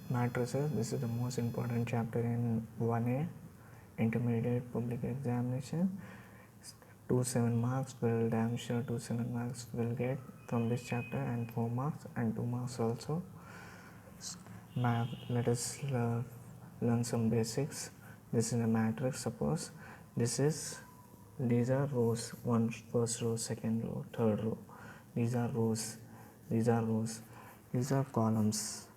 Matrices. This is the most important chapter in 1A intermediate public examination. 2 7 marks will damn sure 2 7 marks will get from this chapter, and 4 marks and 2 marks also. Let us learn some basics. This is a matrix. Suppose these are rows, first row, second row, third row. These are rows. These are columns.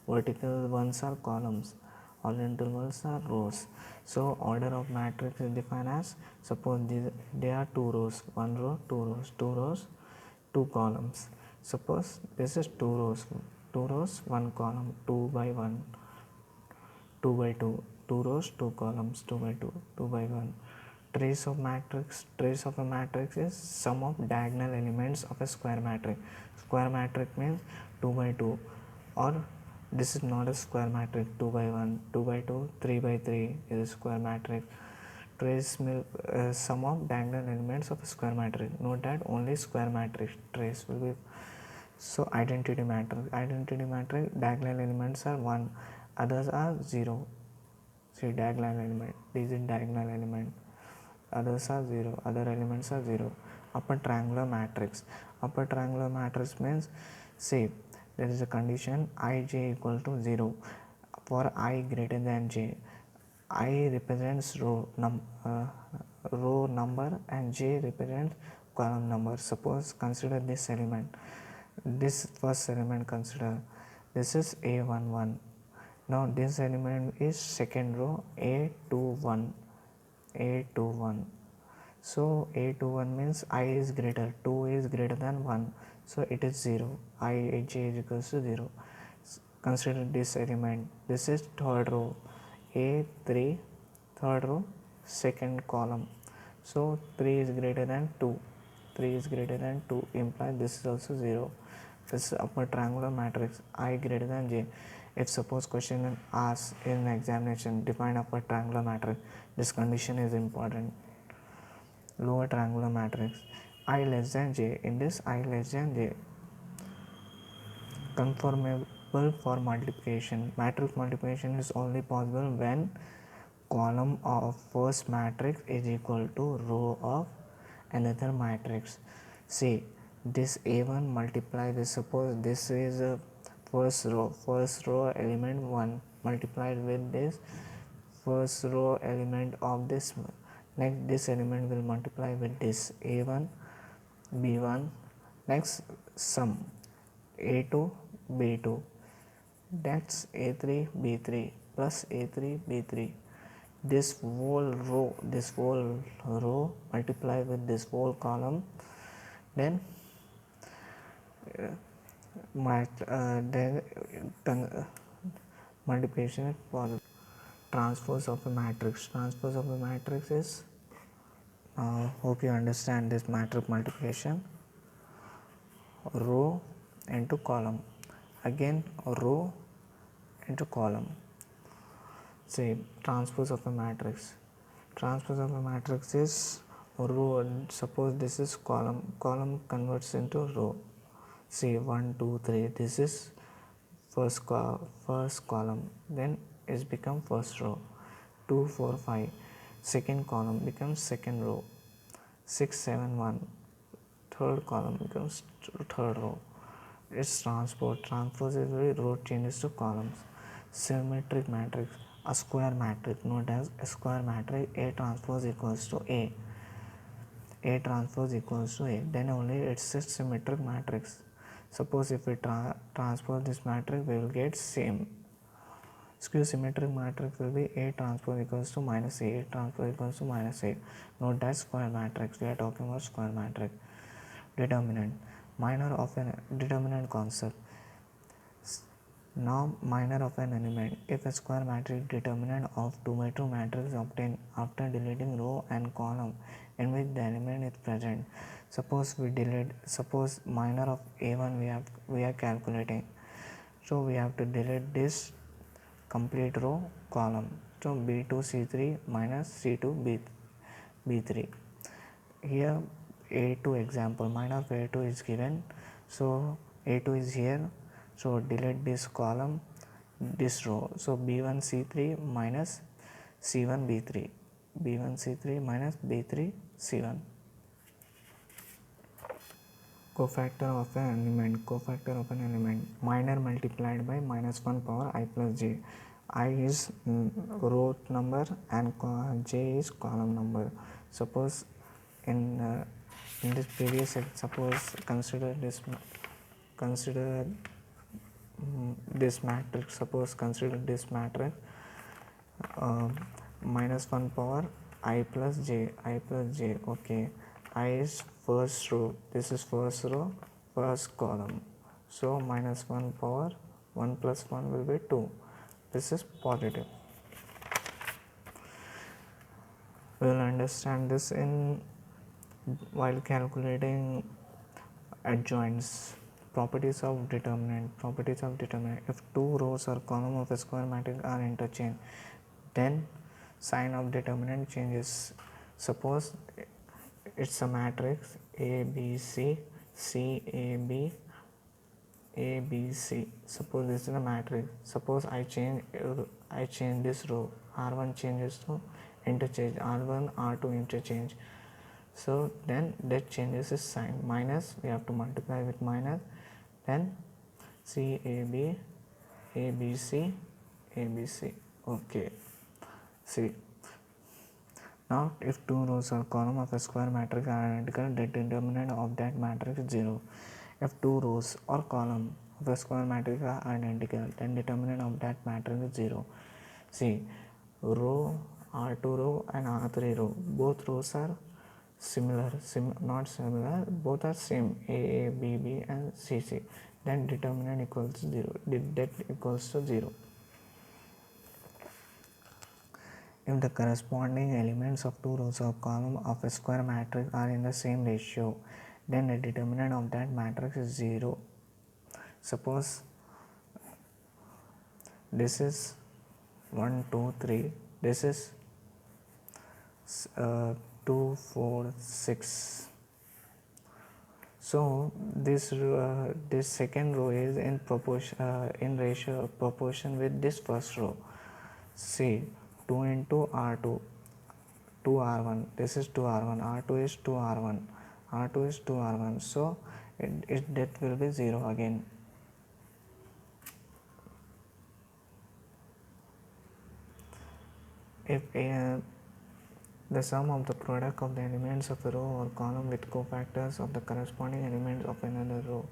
Vertical ones are columns, horizontal ones are rows. So order of matrix is defined as, suppose there are 2 rows, 1 row, 2 rows, 2 columns. Suppose this is 2 rows, 1 column, 2 by 1, 2 by 2, 2 rows, 2 columns, 2 by 2, 2 by 1. Trace of a matrix is sum of diagonal elements of a square matrix. Square matrix means 2 by 2, or this is not a square matrix. 2 by 1, 2 by 2, 3 by 3 is a square matrix. Trace sum of diagonal elements of a square matrix. Note that only square matrix trace will be. So identity matrix, diagonal elements are 1, others are 0. See, diagonal element, this is diagonal element, others are 0, other elements are 0. Upper triangular matrix means, see, there is a condition ij equal to 0 for I greater than j. I represents row number and j represents column number. Suppose consider this element, this first element, consider this is a11. Now this element is second row, a21. So a21 means I is greater, 2 is greater than 1, so it is 0. Ij is equals to 0. Consider this element, this is third row, a3, third row, second column. So 3 is greater than 2, implies this is also 0. This is upper triangular matrix, I greater than j. If suppose question asks in examination, define upper triangular matrix, this condition is important. Lower triangular matrix, I less than j. In this I less than j, conformable for multiplication. Matrix multiplication is only possible when column of first matrix is equal to row of another matrix. See, this a1 multiply this, suppose this is a first row element 1 multiplied with this first row element of this. Next this element will multiply with this a1 b1. Next sum a2 b2, that's a3 b3 plus a3 b3. This whole row multiply with this whole column, then multiplication for transpose of a matrix. Transpose of a matrix is, hope you understand this matrix multiplication, row into column, again row into column. Say transpose of a matrix. Transpose of a matrix is row. Suppose this is column converts into row. See 1 2 3, this is first column, then it's become first row. 2 4 5, second column becomes second row. 6 7 1, third column becomes third row. It's transpose is where row changes to columns. Symmetric matrix, a square matrix known as a square matrix, A transpose equals to A, then only it's a symmetric matrix. Suppose if we transpose this matrix, we will get same. Skew symmetric matrix will be A transpose equals to minus A, transpose equals to minus A. Note that square matrix, we are talking about square matrix. Determinant, determinant concept. Now minor of an element. If a square matrix determinant of 2 by 2 matrix obtained after deleting row and column in which the element is present. Suppose minor of a1 we are calculating, so we have to delete this complete row column. So b2 c3 minus c2 b3. Here a2 example, minor of a2 is given, so a2 is here, so delete this column, this row. So B1 C3 minus C1 B3, B1 C3 minus B3 C1. Cofactor of an element, minor multiplied by minus 1 power I plus j. I is row number and j is column number. Suppose in this previous, suppose consider this matrix. Suppose consider this matrix minus 1 power I plus j. Okay, I is first row, this is first row, first column. So minus 1 power 1 plus 1 will be 2. This is positive. We will understand this in while calculating adjoints. Properties of determinant. If two rows or column of a square matrix are interchanged, then sign of determinant changes. Suppose it's a matrix A B C, C A B, A B C. Suppose this is a matrix. Suppose I change this row. R1 changes to interchange, R1 R2 interchange. So then that changes is sign. Minus, we have to multiply with minus. Then C A B, A B C, A B C. Okay. See. Now, if two rows or column of a square matrix are identical, the determinant of that matrix is 0. If two rows or column of a square matrix are identical, then determinant of that matrix is 0. See, row R2 row and R3 row, both rows are similar, not similar, both are same, A, B, B and C, C. Then determinant equals 0, that equals to 0. If the corresponding elements of two rows or column of a square matrix are in the same ratio, then the determinant of that matrix is 0. Suppose this is 1, 2, 3, this is 2, 4, 6. So this second row is in proportion with this first row. See, 2 into R2, 2R1, this is 2R1, R2 is 2R1, R2 is 2R1, so that will be 0 again. If the sum of the product of the elements of a row or column with cofactors of the corresponding elements of another row,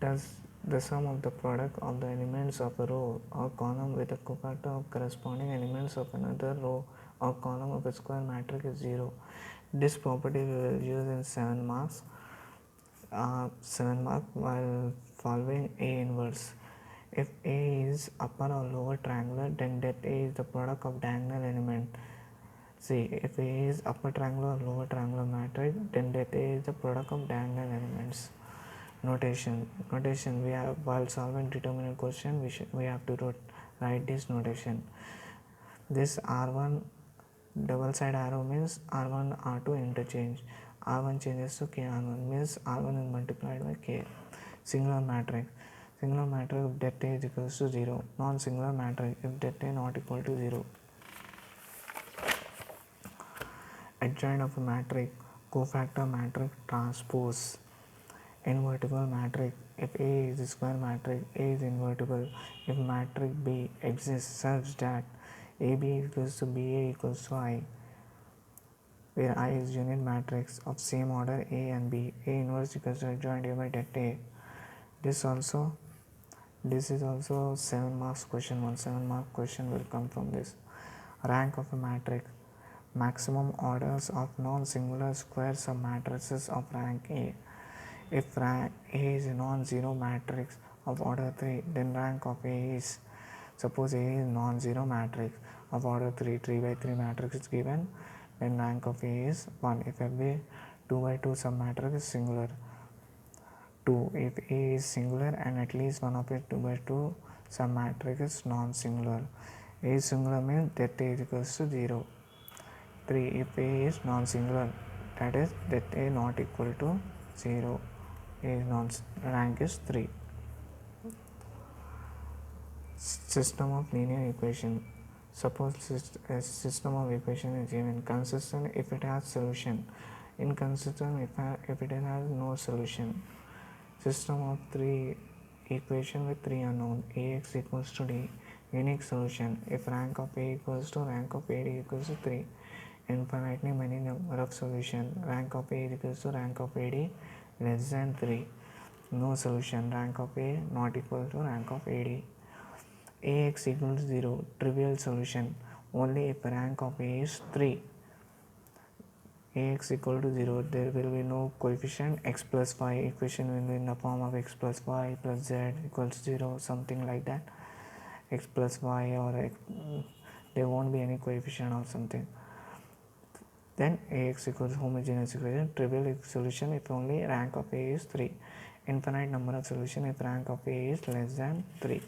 does the sum of the product of the elements of a row or column with a cofactor of corresponding elements of another row or column of a square matrix is 0. This property we will use in 7 marks. 7 mark while following A inverse. If A is upper or lower triangular, then that A is the product of diagonal element. See, if A is upper triangular or lower triangular matrix, then that A is the product of diagonal elements. Notation. We have, while solving determinant question, we have to write this notation. This R1 double side arrow means R1 R2 interchange. R1 changes to K R1 means R1 is multiplied by K. Singular matrix. If that A is equals to 0. Non-singular matrix if that A not equal to 0. Adjoint of a matrix. Cofactor matrix transpose. Invertible matrix. If A is a square matrix, A is invertible. If matrix B exists such that AB equals to BA equals to I, where I is unit matrix of same order A and B, A inverse equals to adjoint A by that A. This is also 7 marks question. 1 7 mark question will come from this. Rank of a matrix. Maximum orders of non-singular squares of matrices of rank A. If rank A is a non-zero matrix of order 3, then rank of A is, suppose A is non-zero matrix of order 3, 3 by 3 matrix is given, then rank of A is 1. If FB 2 by 2 submatrix is singular. 2. If A is singular and at least one of its 2 by 2 submatrix is non-singular. A is singular means that A is equals to 0. 3. If A is non-singular, that is that A not equal to 0. A is rank is 3. System of linear equation. Suppose a system of equation is given, consistent if it has solution, inconsistent if it has no solution. System of three equation with three unknown, Ax equals to D. Unique solution if rank of A equals to rank of AD equals to 3. Infinitely many number of solution, rank of A equals to rank of AD less than 3. No solution, rank of A not equal to rank of AD. Ax equals 0, trivial solution only if rank of A is 3. Ax equal to 0, there will be no coefficient. X plus y equation will be in the form of x plus y plus z equals 0, something like that. X plus y or x, there won't be any coefficient or something. Then Ax equals homogeneous equation, trivial solution if only rank of A is 3. Infinite number of solution if rank of A is less than 3.